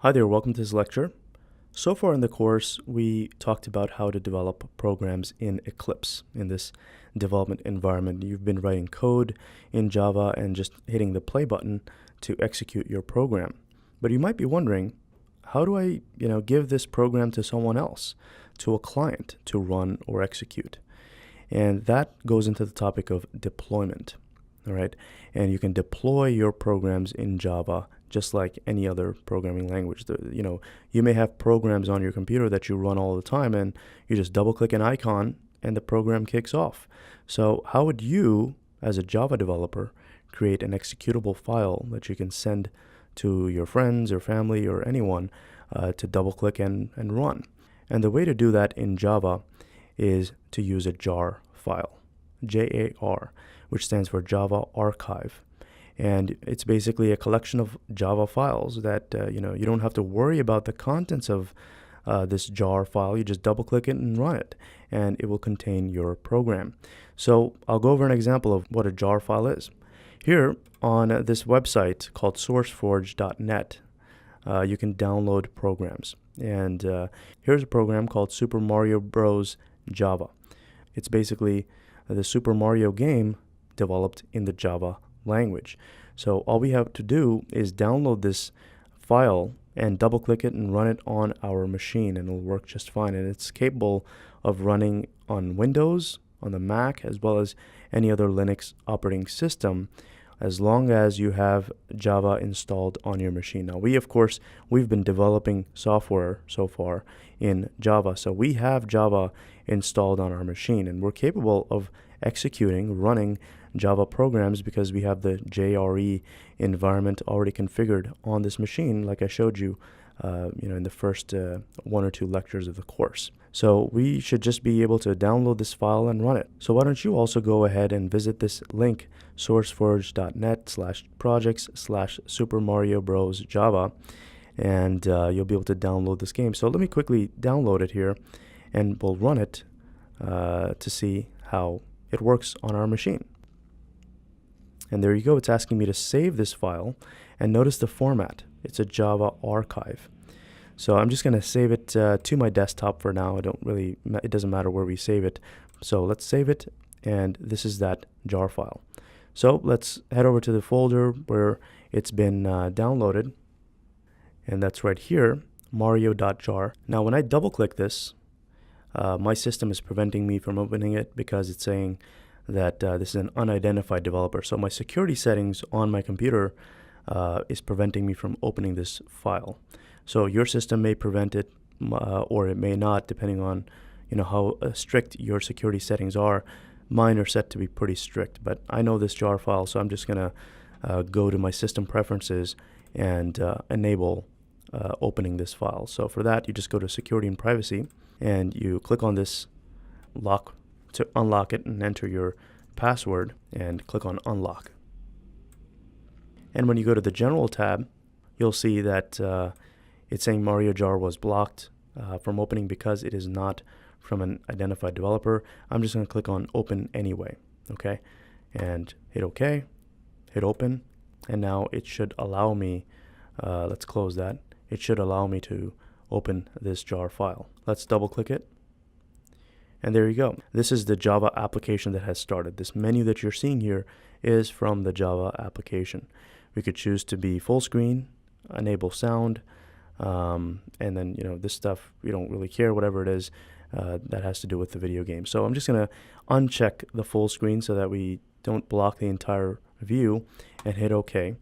Hi there, welcome to this lecture. So far in the course, we talked about how to develop programs in Eclipse in this development environment. You've been writing code in Java and just hitting the play button to execute your program. But you might be wondering, how do I, give this program to someone else, to a client to run or execute? And that goes into the topic of deployment. All right, and you can deploy your programs in Java just like any other programming language. You may have programs on your computer that you run all the time, and you just double click an icon and the program kicks off. So how would you, as a Java developer, create an executable file that you can send to your friends or family or anyone to double click and run? And the way to do that in Java is to use a jar file, JAR, which stands for Java Archive. And it's basically a collection of Java files that, you don't have to worry about the contents of this jar file. You just double click it and run it, and it will contain your program. So I'll go over an example of what a jar file is. Here on this website called sourceforge.net, you can download programs. And here's a program called Super Mario Bros. Java. It's basically the Super Mario game developed in the Java language. So all we have to do is download this file and double click it and run it on our machine, and it'll work just fine. And it's capable of running on Windows, on the Mac, as well as any other Linux operating system, as long as you have Java installed on your machine. Now, we've been developing software so far in Java, so we have Java installed on our machine, and we're capable of running Java programs because we have the JRE environment already configured on this machine, like I showed you, in the first one or two lectures of the course. So we should just be able to download this file and run it. So why don't you also go ahead and visit this link, sourceforge.net/projects/Super Mario Bros. Java, and you'll be able to download this game. So let me quickly download it here, and we'll run it to see how it works on our machine. And there you go. It's asking me to save this file, and notice the format. It's a Java archive. So I'm just going to save it to my desktop for now. It doesn't matter where we save it. So let's save it, and this is that jar file. So let's head over to the folder where it's been downloaded, and that's right here, mario.jar. Now when I double click this, my system is preventing me from opening it because it's saying that this is an unidentified developer. So my security settings on my computer is preventing me from opening this file. So your system may prevent it or it may not, depending on how strict your security settings are. Mine are set to be pretty strict, but I know this jar file, so I'm just going to go to my system preferences and enable opening this file. So for that, you just go to Security and Privacy, and you click on this lock to unlock it and enter your password, and click on Unlock. And when you go to the General tab, you'll see that it's saying Mario Jar was blocked from opening because it is not from an identified developer. I'm just going to click on Open Anyway, okay? And hit OK, hit Open, and now it should allow me, let's close that. It should allow me to open this jar file. Let's double click it. And there you go. This is the Java application that has started. This menu that you're seeing here is from the Java application. We could choose to be full screen, enable sound, and then this stuff we don't really care, whatever it is that has to do with the video game. So I'm just going to uncheck the full screen so that we don't block the entire view, and hit OK.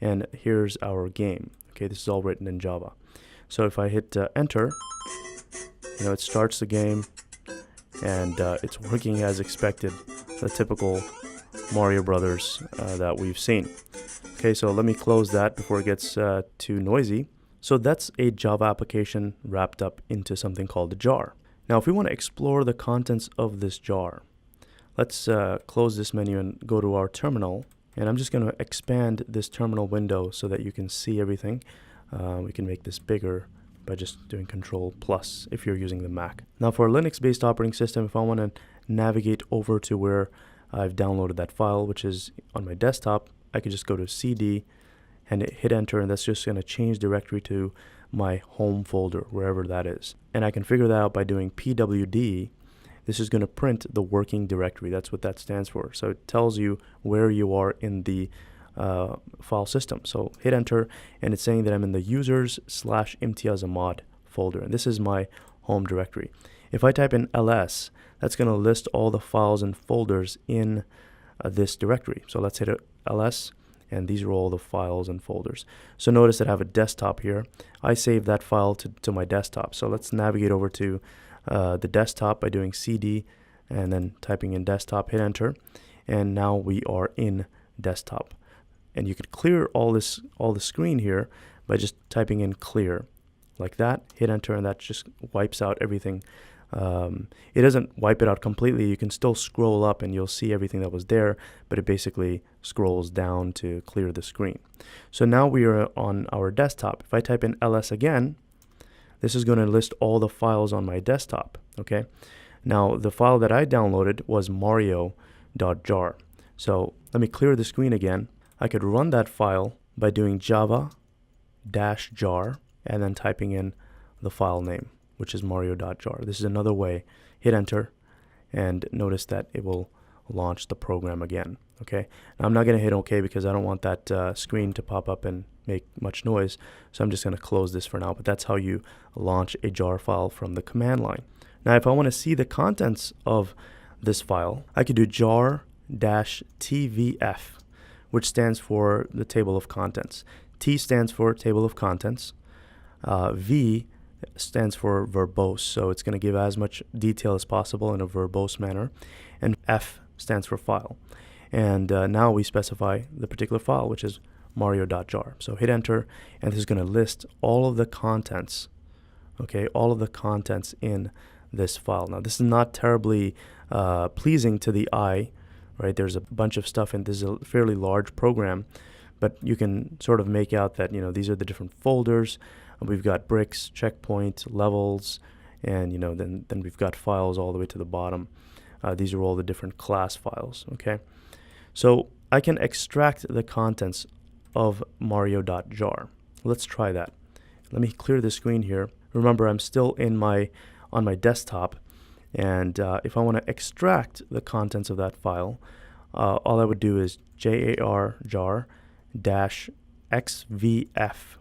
And here's our game. Okay, this is all written in Java. So if I hit enter, it starts the game, and it's working as expected, the typical Mario Brothers that we've seen. Okay, so let me close that before it gets too noisy. So that's a Java application wrapped up into something called a jar. Now, if we want to explore the contents of this jar, let's close this menu and go to our terminal. And I'm just going to expand this terminal window so that you can see everything. We can make this bigger by just doing Control+ if you're using the Mac. Now for a Linux-based operating system, if I want to navigate over to where I've downloaded that file, which is on my desktop, I could just go to CD and hit enter, and that's just going to change directory to my home folder, wherever that is. And I can figure that out by doing pwd. This is going to print the working directory. That's what that stands for. So it tells you where you are in the file system. So hit enter, and it's saying that I'm in the users/imtiazahmad folder, and this is my home directory. If I type in ls, that's going to list all the files and folders in this directory. So let's hit ls, and these are all the files and folders. So notice that I have a desktop here. I saved that file to my desktop. So let's navigate over to the desktop by doing cd and then typing in desktop, hit enter, and now we are in desktop. And you could clear all the screen here by just typing in clear like that, hit enter, and that just wipes out everything. It doesn't wipe it out completely. You can still scroll up and you'll see everything that was there, but it basically scrolls down to clear the screen. So now we are on our desktop. If I type in ls again, this is going to list all the files on my desktop. Okay. Now the file that I downloaded was mario.jar. So let me clear the screen again. I could run that file by doing java-jar and then typing in the file name, which is mario.jar. This is another way. Hit enter, and notice that it will launch the program again. Okay. Now I'm not going to hit OK because I don't want that screen to pop up and make much noise. So I'm just going to close this for now. But that's how you launch a jar file from the command line. Now, if I want to see the contents of this file, I could do jar-tvf, which stands for the table of contents. T stands for table of contents. V stands for verbose, so it's going to give as much detail as possible in a verbose manner. And F stands for file. And now we specify the particular file, which is mario.jar. So hit enter, and this is going to list all of the contents, okay, all of the contents in this file. Now, this is not terribly pleasing to the eye, right? There's a bunch of stuff, and this is a fairly large program, but you can sort of make out that, these are the different folders. We've got bricks, checkpoint, levels, and then we've got files all the way to the bottom. These are all the different class files. Okay, so I can extract the contents of mario.jar. Let's try that. Let me clear the screen here. Remember, I'm still on my desktop, and if I want to extract the contents of that file, all I would do is jar-xvf,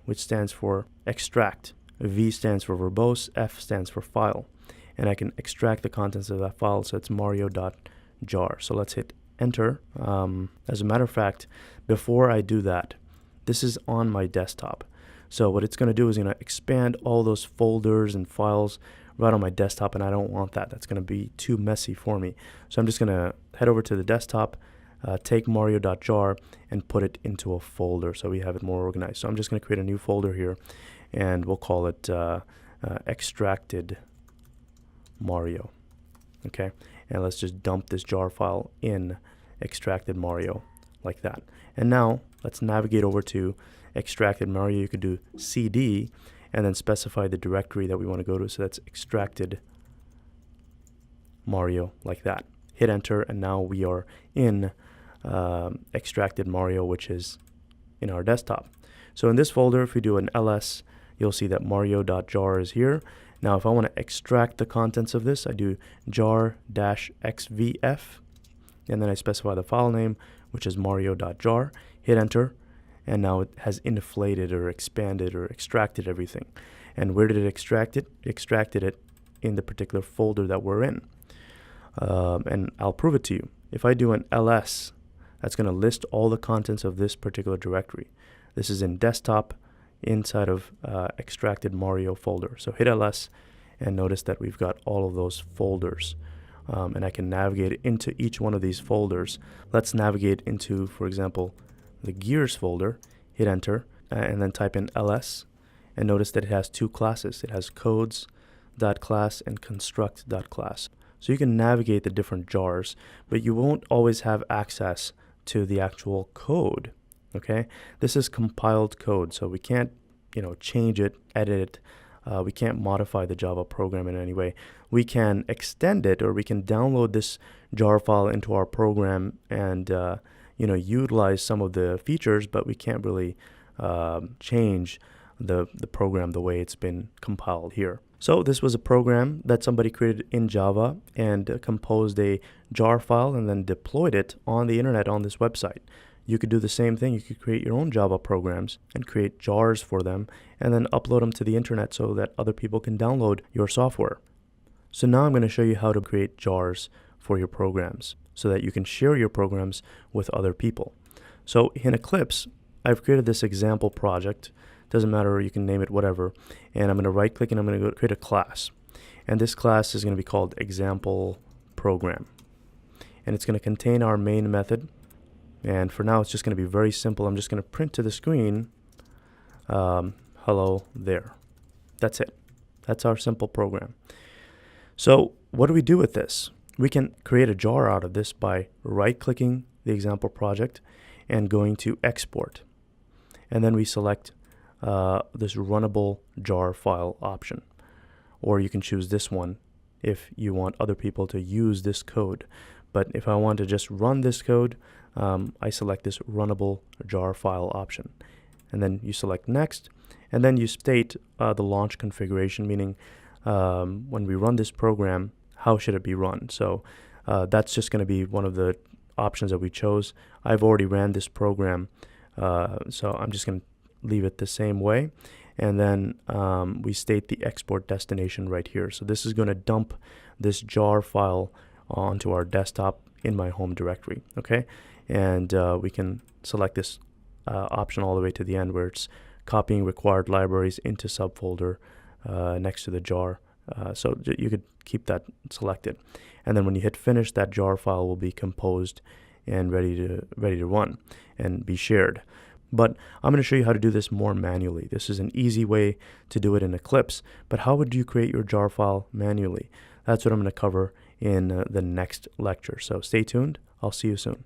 which stands for extract. V stands for verbose, F stands for file. And I can extract the contents of that file, so it's mario.jar. So let's hit enter. As a matter of fact, before I do that, this is on my desktop. So what it's going to do is going to expand all those folders and files right on my desktop, and I don't want that. That's going to be too messy for me. So I'm just going to head over to the desktop, take mario.jar, and put it into a folder so we have it more organized. So I'm just going to create a new folder here, and we'll call it extracted Mario. Okay, and let's just dump this jar file in extracted Mario like that. And now let's navigate over to extracted Mario. You could do cd and then specify the directory that we want to go to. So that's extracted Mario like that. Hit enter, and now we are in extracted Mario, which is in our desktop. So in this folder, if we do an ls, you'll see that mario.jar is here. Now, if I want to extract the contents of this, I do jar-xvf, and then I specify the file name, which is mario.jar, hit enter, and now it has inflated or expanded or extracted everything. And where did it extract it? It extracted it in the particular folder that we're in. And I'll prove it to you. If I do an ls, that's going to list all the contents of this particular directory. This is in desktop inside of extracted Mario folder. So hit ls, and notice that we've got all of those folders. And I can navigate into each one of these folders. Let's navigate into, for example, the gears folder, hit enter, and then type in ls, and notice that it has two classes. It has codes.class and construct.class. So you can navigate the different jars, but you won't always have access to the actual code. Okay, this is compiled code, so we can't, change it, edit it. We can't modify the Java program in any way. We can extend it, or we can download this jar file into our program and utilize some of the features, but we can't really change the program the way it's been compiled here. So this was a program that somebody created in Java and composed a jar file and then deployed it on the internet on this website. You could do the same thing. You could create your own Java programs and create jars for them and then upload them to the internet so that other people can download your software. So now I'm going to show you how to create jars for your programs so that you can share your programs with other people. So in Eclipse, I've created this example project. Doesn't matter, you can name it whatever. And I'm going to right click and I'm going to go create a class. And this class is going to be called example program. And it's going to contain our main method. And for now, it's just going to be very simple. I'm just going to print to the screen, hello there. That's it. That's our simple program. So what do we do with this? We can create a jar out of this by right-clicking the example project and going to export. And then we select this runnable jar file option. Or you can choose this one if you want other people to use this code. But if I want to just run this code, I select this runnable jar file option. And then you select next. And then you state the launch configuration, meaning when we run this program, how should it be run? So that's just going to be one of the options that we chose. I've already ran this program, so I'm just going to leave it the same way. And then we state the export destination right here. So this is going to dump this jar file onto our desktop in my home directory. Okay, and we can select this option all the way to the end where it's copying required libraries into subfolder next to the jar. So you could keep that selected. And then when you hit finish, that jar file will be composed and ready to run and be shared. But I'm going to show you how to do this more manually. This is an easy way to do it in Eclipse, but how would you create your jar file manually? That's what I'm going to cover in the next lecture. So stay tuned. I'll see you soon.